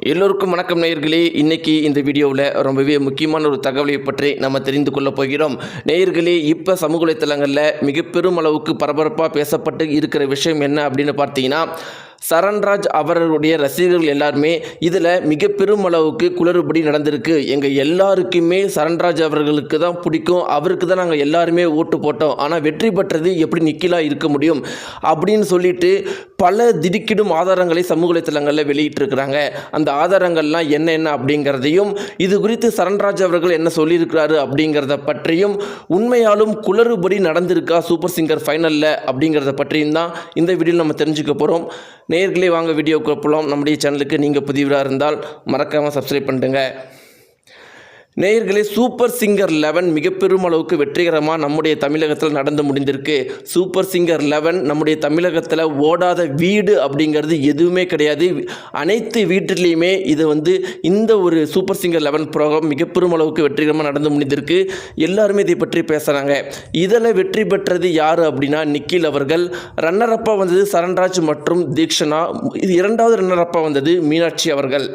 எல்லோருக்கும் வணக்கம் நேயர்களே. இன்னைக்கு இந்த வீடியோவில் ரொம்பவே முக்கியமான ஒரு தகவலை பற்றி நம்ம தெரிந்து கொள்ள போகிறோம். நேயர்களே, இப்போ சமூக வலைத்தளங்களில் மிக பெரும் அளவுக்கு பரபரப்பாக பேசப்பட்டு இருக்கிற விஷயம் என்ன அப்படின்னு பார்த்தீங்கன்னா, சரண்ராஜ் அவர்களுடைய ரசிகர்கள் எல்லாருமே இதில் மிக பெரும் அளவுக்கு குளறுபடி நடந்திருக்கு. எங்கள் எல்லாருக்குமே சரண்ராஜ் அவர்களுக்கு தான் பிடிக்கும், அவருக்கு தான் நாங்கள் எல்லாருமே ஓட்டு போட்டோம், ஆனால் வெற்றி பெற்றது எப்படி நிக்கிலா இருக்க முடியும் அப்படின்னு சொல்லிட்டு பல திடுக்கிடும் ஆதாரங்களை சமூக வலைத்தளங்களில் வெளியிட்டிருக்கிறாங்க. அந்த ஆதாரங்கள்லாம் என்ன அப்படிங்கிறதையும், இது குறித்து சரண்ராஜ் அவர்கள் என்ன சொல்லியிருக்கிறாரு அப்படிங்கிறத பற்றியும், உண்மையாலும் குளறுபடி நடந்திருக்கா சூப்பர் சிங்கர் ஃபைனலில் அப்படிங்கிறத பற்றியும் தான் இந்த வீடியோவில் நம்ம தெரிஞ்சுக்க போகிறோம். நேயர்களே, வாங்க வீடியோக்கு போகலாம். நம்முடைய சேனலுக்கு நீங்கள் புதியவராக இருந்தால் மறக்காமல் சப்ஸ்கிரைப் பண்ணிடுங்க. நேயர்களே, சூப்பர் சிங்கர் 11 மிக பெரும் அளவுக்கு வெற்றிகரமாக நம்முடைய தமிழகத்தில் நடந்து முடிந்திருக்கு. சூப்பர் சிங்கர் 11 நம்முடைய தமிழகத்தில் ஓடாத வீடு அப்படிங்கிறது எதுவுமே கிடையாது. அனைத்து வீட்டிலையுமே இது இந்த ஒரு சூப்பர் சிங்கர் 11 ப்ரோக்ராம் மிக பெரும் அளவுக்கு வெற்றிகரமாக நடந்து முடிந்திருக்கு. எல்லாருமே இதை பற்றி பேசுகிறாங்க. இதில் வெற்றி பெற்றது யார் அப்படின்னா நிக்கில் அவர்கள். ரன்னரப்பாக வந்தது சரண்ராஜ் மற்றும் தீக்ஷனா. இது இரண்டாவது ரன்னரப்பாக வந்தது மீனாட்சி அவர்கள்.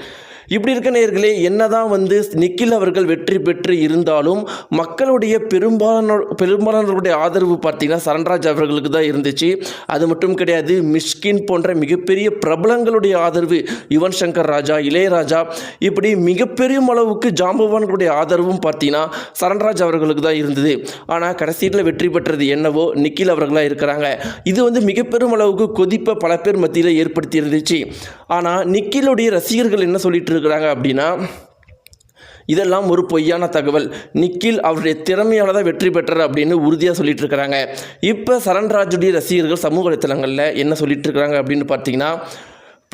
இப்படி இருக்க நேயர்களே, என்னதான் நிக்கில் அவர்கள் வெற்றி பெற்று இருந்தாலும் மக்களுடைய பெரும்பாலானவர்களுடைய ஆதரவு பார்த்தீங்கன்னா சரண்ராஜ் அவர்களுக்கு தான் இருந்துச்சு. அது மட்டும் கிடையாது, மிஷ்கின் போன்ற மிகப்பெரிய பிரபலங்களுடைய ஆதரவு, யுவன் சங்கர் ராஜா, இளையராஜா, இப்படி மிகப்பெரிய அளவுக்கு ஜாம்பவான்களுடைய ஆதரவும் பார்த்தீங்கன்னா சரண்ராஜ் அவர்களுக்கு தான் இருந்தது. ஆனால் கடைசியில் வெற்றி பெற்றது என்னவோ நிக்கில் அவர்களாக இருக்கிறாங்க. இது மிகப்பெரும் அளவுக்கு கொதிப்பை பல பேர் மத்தியில் ஏற்படுத்தி இருந்துச்சு. ஆனால் நிக்கிலுடைய ரசிகர்கள் என்ன சொல்லிட்டு இருக்கிறாங்க அப்படின்னா, இதெல்லாம் ஒரு பொய்யான தகவல், நிக்கில் அவருடைய திறமையால் தான் வெற்றி பெற்றார் அப்படின்னு உறுதியாக சொல்லிட்டு இருக்கிறாங்க. இப்போ சரண்ராஜுடைய ரசிகர்கள் சமூக வலைத்தளங்களில் என்ன சொல்லிட்டு இருக்கிறாங்க அப்படின்னு பார்த்தீங்கன்னா,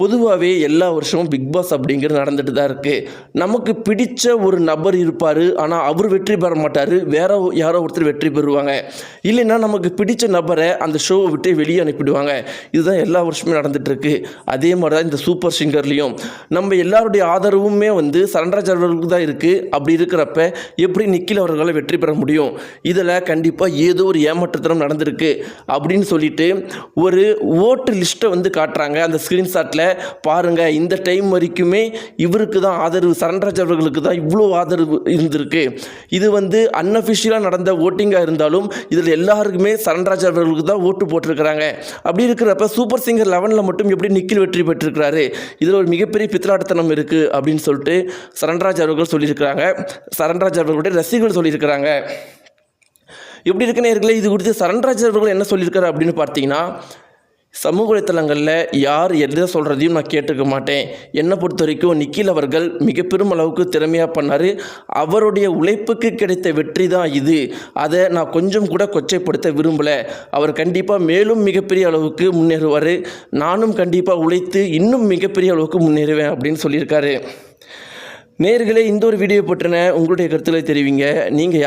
பொதுவாகவே எல்லா வருஷமும் பிக் பாஸ் அப்படிங்கிறது நடந்துட்டு தான் இருக்குது. நமக்கு பிடிச்ச ஒரு நபர் இருப்பார், ஆனால் அவர் வெற்றி பெற மாட்டார், வேற யாரோ ஒருத்தர் வெற்றி பெறுவாங்க. இல்லைன்னா நமக்கு பிடிச்ச நபரை அந்த ஷோவை விட்டு வெளியே அனுப்பிடுவாங்க. இதுதான் எல்லா வருஷமே நடந்துகிட்ருக்கு. அதே மாதிரி தான் இந்த சூப்பர் சிங்கர்லேயும் நம்ம எல்லாருடைய ஆதரவுமே சரண்ராஜ் அவர்களுக்கு தான் இருக்குது. அப்படி இருக்கிறப்ப எப்படி நிக்கில் அவர்களால் வெற்றி பெற முடியும்? இதில் கண்டிப்பாக ஏதோ ஒரு ஏமாற்றத்தனம் நடந்திருக்கு அப்படின்னு சொல்லிட்டு ஒரு ஓட்டு லிஸ்ட்டை காட்டுறாங்க. அந்த ஸ்க்ரீன்ஷாட்டில் பாருங்க, இந்த டைம் வரைக்குமே இவருக்கு தான் ஆதரவு, சரண்ராஜ் அவர்களுக்கு தான் இவ்வளோ ஆதரவு இருந்திருக்கு. இது அன்அஃபிஷியலாக நடந்த ஓட்டிங்காக இருந்தாலும் இதில் எல்லாருக்குமே சரண்ராஜ் அவர்களுக்கு தான் ஓட்டு போட்டிருக்கிறாங்க. அப்படி இருக்கிறப்ப சூப்பர் சிங்கர் 11 மட்டும் எப்படி நிக்கில் வெற்றி பெற்றிருக்கிறாரு? இதில் ஒரு மிகப்பெரிய பித்தலாட்டத்தனம் இருக்குது அப்படின்னு சொல்லிட்டு சரண்ராஜ் அவர்கள் சொல்லியிருக்கிறாங்க. சரண்ராஜ் அவர்களுடைய ரசிகர்கள் சொல்லியிருக்கிறாங்க. எப்படி இருக்கு நேயர்களே, இது குறித்து சரண்ராஜ் அவர்கள் என்ன சொல்லியிருக்காரு அப்படின்னு பார்த்தீங்கன்னா, சமூக வலைத்தளங்களில் யார் எதை சொல்கிறதையும் நான் கேட்டுக்க மாட்டேன். என்னை பொறுத்த வரைக்கும் நிக்கில் அவர்கள் மிக பெரும் அளவுக்கு திறமையாக பண்ணார். அவருடைய உழைப்புக்கு கிடைத்த வெற்றி தான் இது. அதை நான் கொஞ்சம் கூட கொச்சைப்படுத்த விரும்பலை. அவர் கண்டிப்பாக மேலும் மிகப்பெரிய அளவுக்கு முன்னேறுவார். நானும் கண்டிப்பாக உழைத்து இன்னும் மிகப்பெரிய அளவுக்கு முன்னேறுவேன் அப்படின்னு சொல்லியிருக்காரு. நேயர்களே, இந்த ஒரு வீடியோ பற்றின உங்களுடைய கருத்துக்களை தெரிவிங்க. நீங்கள்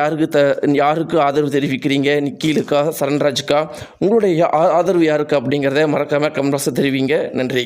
யாருக்கு ஆதரவு தெரிவிக்கிறீங்க? நிக்கிலுக்கா, சரண்ராஜுக்கா? உங்களுடைய ஆதரவு யாருக்கு அப்படிங்கிறத மறக்காமல் கமெண்ட் பாக்ஸில் தெரிவிங்க. நன்றி.